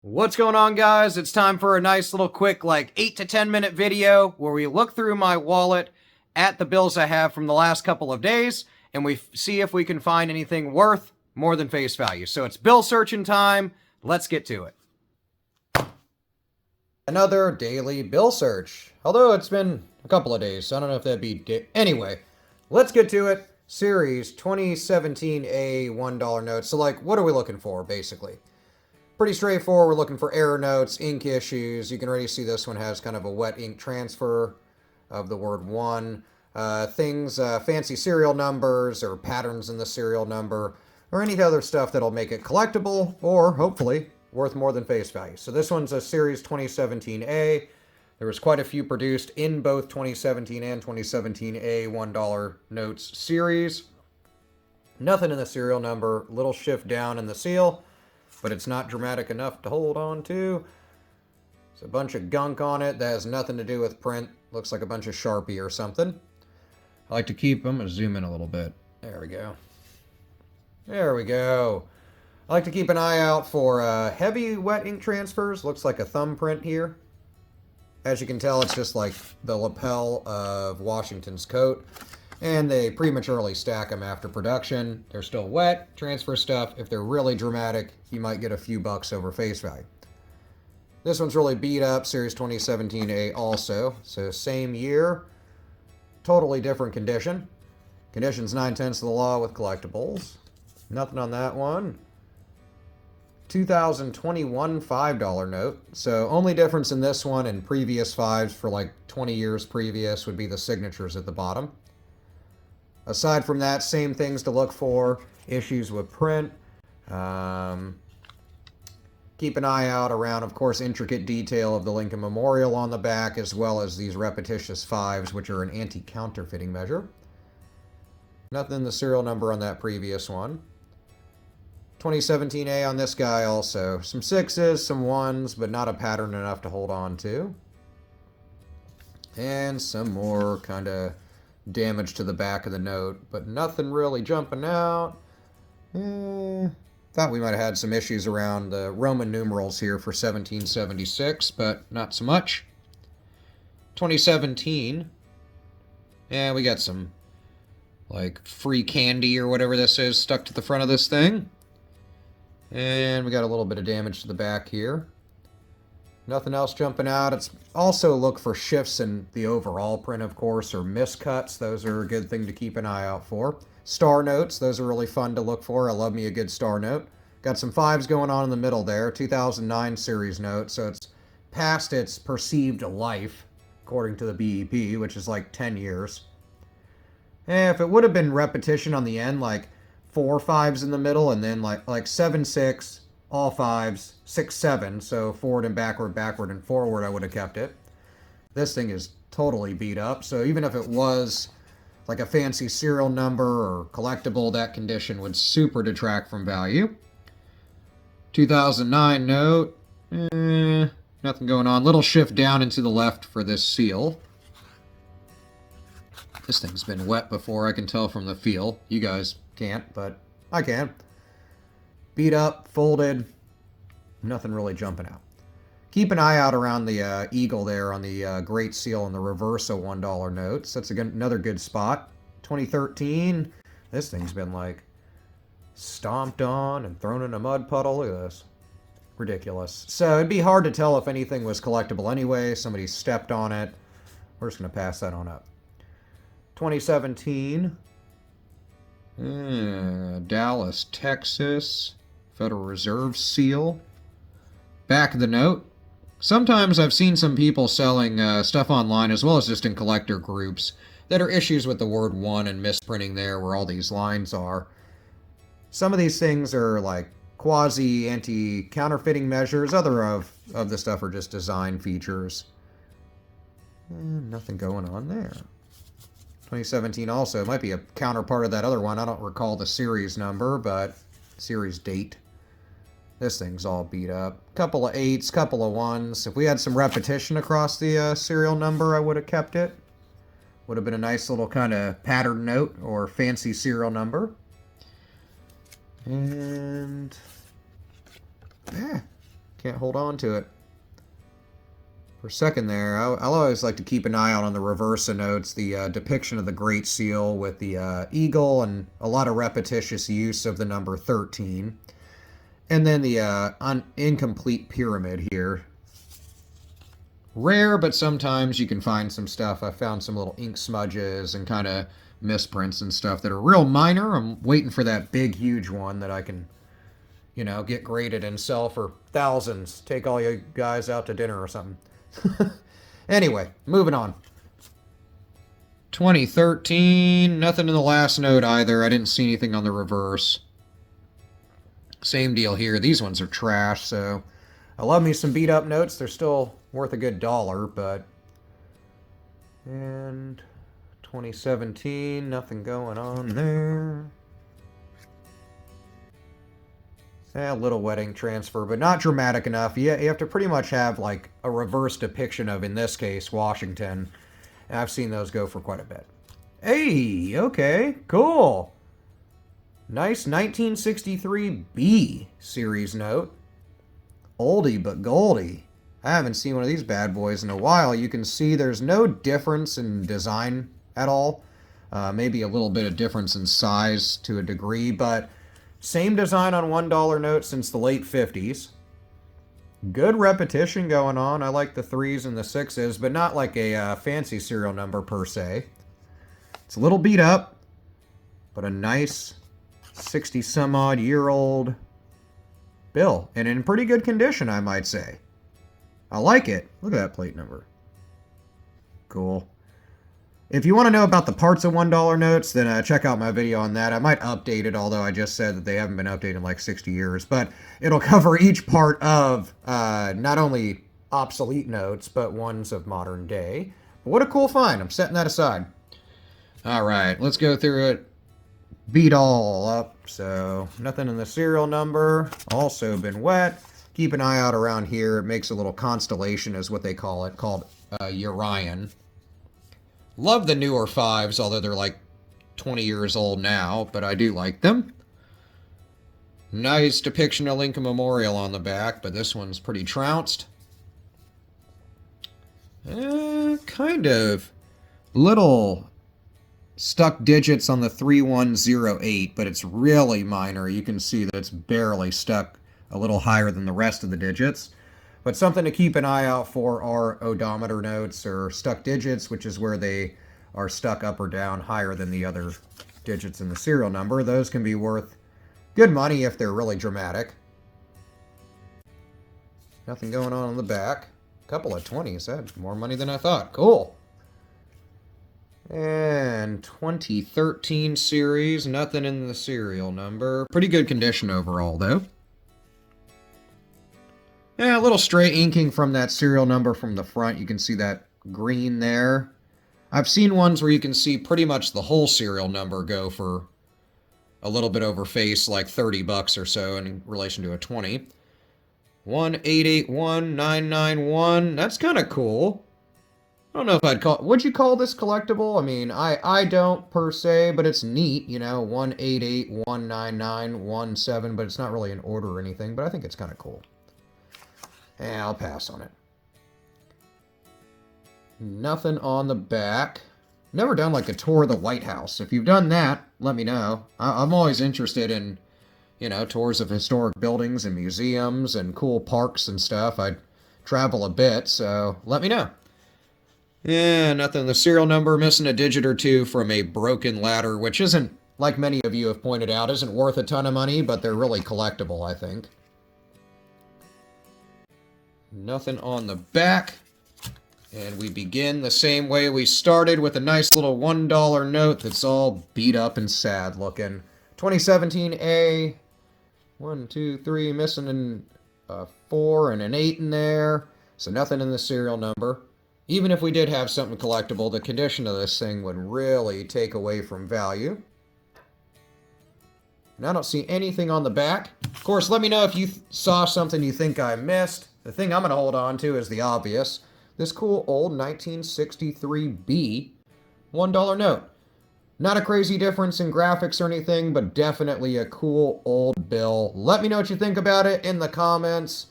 What's going on, guys? It's time for a nice little quick 8 to 10 minute video where we look through my wallet at the bills I have from the last couple of days and we see if we can find anything worth more than face value. So it's bill searching time. Let's get to it. Another daily bill search. Although it's been a couple of days, so I don't know if that'd be... Anyway, let's get to it. Series 2017A $1 notes. So what are we looking for, basically? Pretty straightforward. We're looking for error notes, ink issues. You can already see this one has kind of a wet ink transfer of the word one. Fancy serial numbers or patterns in the serial number or any other stuff that'll make it collectible or hopefully worth more than face value. So this one's a Series 2017A. There was quite a few produced in both 2017 and 2017A $1 notes series. Nothing in the serial number. Little shift down in the seal, but it's not dramatic enough to hold on to. It's a bunch of gunk on it that has nothing to do with print. Looks like a bunch of Sharpie or something. I like to keep them. I'm going to zoom in a little bit. There we go. There we go. I like to keep an eye out for heavy wet ink transfers. Looks like a thumbprint here. As you can tell, it's just like the lapel of Washington's coat. And they prematurely stack them after production. They're still wet. Transfer stuff, if they're really dramatic, you might get a few bucks over face value. This one's really beat up, Series 2017A also. So same year, totally different condition. Condition's 9/10 of the law with collectibles. Nothing on that one. 2021 $5 note. So only difference in this one and previous fives for 20 years previous would be the signatures at the bottom. Aside from that, same things to look for. Issues with print. Keep an eye out around, of course, intricate detail of the Lincoln Memorial on the back, as well as these repetitious fives, which are an anti-counterfeiting measure. Nothing in the serial number on that previous one. 2017A on this guy also. Some sixes, some ones, but not a pattern enough to hold on to. And some more kind of damage to the back of the note, but nothing really jumping out. Thought we might have had some issues around the Roman numerals here for 1776, but not so much. 2017. Yeah, we got some free candy or whatever this is stuck to the front of this thing. And we got a little bit of damage to the back here. Nothing else jumping out. It's also look for shifts in the overall print, of course, or miscuts. Those are a good thing to keep an eye out for. Star notes, those are really fun to look for. I love me a good star note. Got some fives going on in the middle there. 2009 series note, so it's past its perceived life, according to the BEP, which is 10 years. And if it would have been repetition on the end, 4 fives in the middle, and then 7 6, all fives, 6 7, so forward and backward, backward and forward, I would have kept it. This thing is totally beat up, so even if it was a fancy serial number or collectible, that condition would super detract from value. 2009 note, nothing going on. Little shift down into the left for this seal. This thing's been wet before, I can tell from the feel. You guys can't, but I can. Beat up, folded, nothing really jumping out. Keep an eye out around the eagle there on the Great Seal and the Reverso $1 notes. That's another good spot. 2013, this thing's been stomped on and thrown in a mud puddle. Look at this. Ridiculous. So it'd be hard to tell if anything was collectible anyway. Somebody stepped on it. We're just going to pass that on up. 2017. Dallas, Texas. Federal Reserve seal. Back of the note. Sometimes I've seen some people selling stuff online as well as just in collector groups that are issues with the word one and misprinting there where all these lines are. Some of these things are quasi anti-counterfeiting measures. Other of the stuff are just design features. Nothing going on there. 2017 also. It might be a counterpart of that other one. I don't recall the series number, but series date. This thing's all beat up. Couple of 8s, couple of 1s. If we had some repetition across the serial number, I would have kept it. Would have been a nice little kind of pattern note or fancy serial number. And yeah, Can't hold on to it. For a second there, I'll always like to keep an eye out on the reverse of notes, the depiction of the Great Seal with the eagle and a lot of repetitious use of the number 13. And then the incomplete pyramid here. Rare, but sometimes you can find some stuff. I found some little ink smudges and kind of misprints and stuff that are real minor. I'm waiting for that big, huge one that I can, you know, get graded and sell for thousands. Take all you guys out to dinner or something. Anyway, moving on. 2013, nothing in the last note either. I didn't see anything on the reverse. Same deal here. These ones are trash, so I love me some beat up notes. They're still worth a good $1, but... And 2017, nothing going on there. A little wedding transfer, but not dramatic enough. You have to pretty much have like a reverse depiction of, in this case, Washington. And I've seen those go for quite a bit. Hey, okay, cool. Nice 1963 B series note. Oldie but goldie. I haven't seen one of these bad boys in a while. You can see there's no difference in design at all. Maybe a little bit of difference in size to a degree, but same design on $1 notes since the late 50s. Good repetition going on. I like the 3s and the 6s, but not like a fancy serial number per se. It's a little beat up, but a nice 60-some-odd-year-old bill. And in pretty good condition, I might say. I like it. Look at that plate number. Cool. If you want to know about the parts of $1 notes, then check out my video on that. I might update it, although I just said that they haven't been updated in like 60 years. But it'll cover each part of not only obsolete notes, but ones of modern day. But what a cool find. I'm setting that aside. All right, let's go through it. Beat all up. So nothing in the serial number. Also been wet. Keep an eye out around here. It makes a little constellation, is what they call it, called Orion. Love the newer 5s, although they're like 20 years old now, but I do like them. Nice depiction of Lincoln Memorial on the back, but this one's pretty trounced. Kind of little stuck digits on the 3108, but it's really minor. You can see that it's barely stuck a little higher than the rest of the digits. But something to keep an eye out for are odometer notes or stuck digits, which is where they are stuck up or down higher than the other digits in the serial number. Those can be worth good money if they're really dramatic. Nothing going on the back. A couple of 20s. That's more money than I thought. Cool. And 2013 series. Nothing in the serial number. Pretty good condition overall, though. Yeah, a little stray inking from that serial number from the front. You can see that green there. I've seen ones where you can see pretty much the whole serial number go for a little bit over face, like $30 or so in relation to a 20. 1881991. That's kind of cool. I don't know if I'd call... Would you call this collectible? I mean, I don't per se, but it's neat, you know. 188199117, but it's not really in order or anything, but I think it's kind of cool. Yeah, I'll pass on it. Nothing on the back. Never done like a tour of the White House. If you've done that, let me know. I'm always interested in, you know, tours of historic buildings and museums and cool parks and stuff. I travel a bit, so let me know. Yeah, nothing. The serial number, missing a digit or two from a broken ladder, which isn't, like many of you have pointed out, isn't worth a ton of money, but they're really collectible, I think. Nothing on the back. And we begin the same way we started, with a nice little $1 note that's all beat up and sad looking. 2017 A. 1, 2, 3, missing a 4 and an 8 in there. So nothing in the serial number. Even if we did have something collectible, the condition of this thing would really take away from value. And I don't see anything on the back. Of course, let me know if you saw something you think I missed. The thing I'm going to hold on to is the obvious. This cool old 1963B $1 note. Not a crazy difference in graphics or anything, but definitely a cool old bill. Let me know what you think about it in the comments.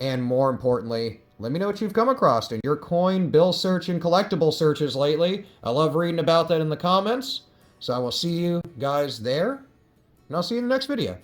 And more importantly, let me know what you've come across in your coin, bill search, and collectible searches lately. I love reading about that in the comments. So I will see you guys there, and I'll see you in the next video.